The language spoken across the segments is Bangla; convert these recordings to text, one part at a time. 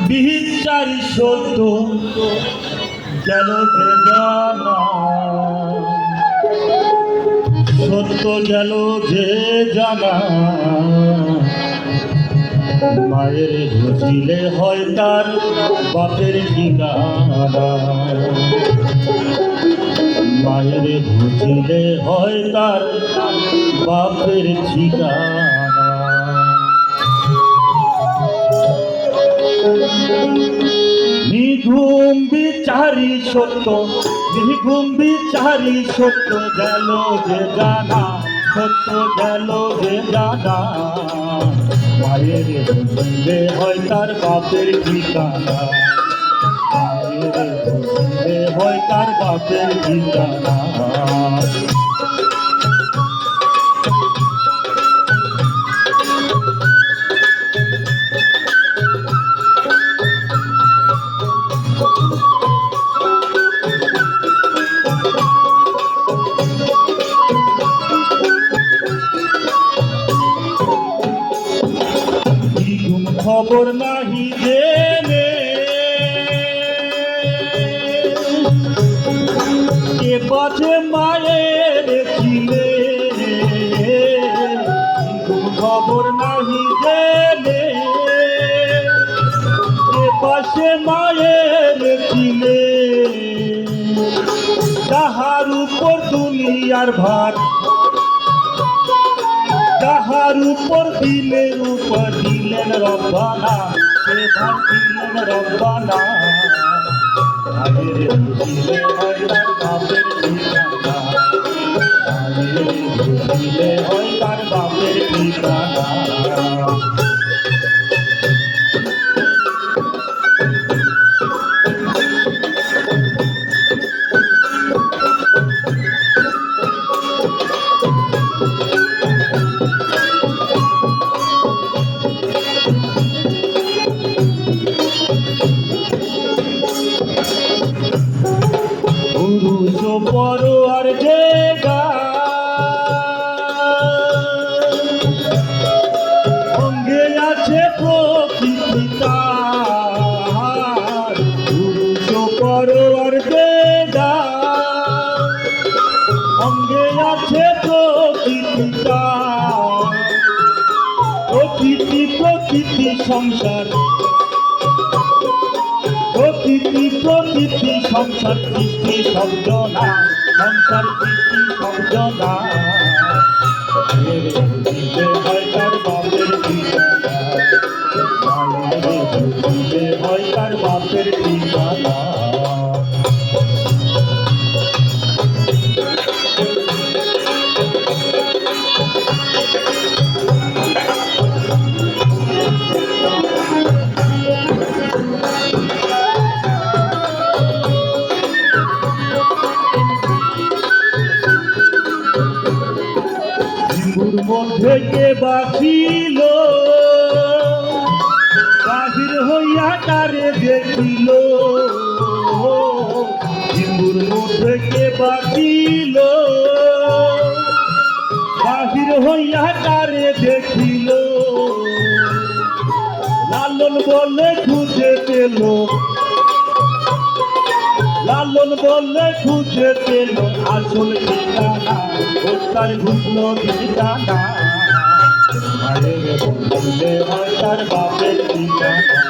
বিচারি সত্য গেল যে জানা, সত্য গেল যে জানা। মায়ের বুঝিলে হয় তার বাপের ঠিকানা, মায়ের বুঝিলে হয় তার বাপের ঠিকানা। নিঘুম বিচারি সত্য, নিঘুম বিচারি সত্য গেল যে জানা, সত্য গেল যে জানা। মায়ের বুঝিলে হয় তার বাপের ঠিকানা, মায়ের বুঝিলে হয় তার বাপের ঠিকানা। খবর নাহি জেনে কে বাজে মায়ের ছিলে, খবর নাহি জেনে কে পাশে মায়ের ছিলে। তাহার উপর দুনিয়ার ভার, তাহার উপর দিলেন উপর দিলেন রব্বানা, সে ভার দিলেন রব্বানা। মায়ের বুঝিলে হয় তার বাপের ঠিকানা, মায়ের বুঝিলে হয় তার বাপের ঠিকানা। পুরুষ বড় আর যে অঙ্গে আছে প্রকৃতি তার, পুরুষ বড় আর যে অঙ্গে আছে প্রকৃতি তার। প্রকৃতি প্রকৃতি সংসার, প্রকৃতি প্রকৃতি সংসার সৃষ্টি শব্দ না, সংসার সৃষ্টি শব্দ না। মায়ের বুঝিলে হয় তার বাপের ঠিকানা, মায়ের বুঝিলে হয় তার বাপের ঠিকানা। মধ্যে কে বাঁচিল, বাহির হইয়া কারে দেখিল। হিন্দুর মধ্যে কে বাঁচিল, বাহির হইয়া কারে দেখিল। লালন বলে খুঁজে পেল, লালন বলে খুঁজে পেল আসল ঠিকানা, তার ঘুষলো ঠিকানা। মায়ের বুঝিলে হয় তার বাপের ঠিকানা,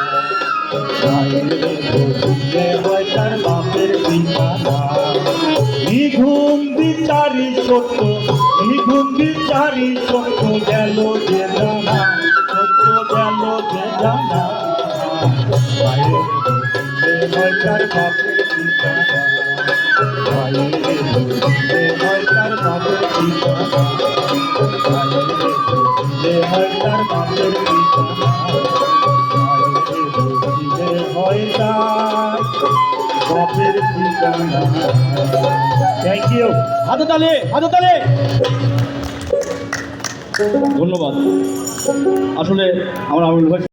মায়ের বুঝিলে হয় তার বাপের ঠিকানা। নিঘুম বিচারি সত্য, নিঘুম বিচারি সত্য গেল যে জানা, সত্য গেল যে জানা। মায়ের বুঝিলে হয় তার বাপের ঠিকানা, মায়ের বুঝিলে হয় তার বাপের ঠিকানা, মায়ের বুঝিলে হয় তার বাপের ঠিকানা, মায়ের বুঝিলে হয় তার বাপের ঠিকানা। Thank you. হাতে তালে, হাতে তালে। ধন্যবাদ। আসলে আমার আমিনুল ভাই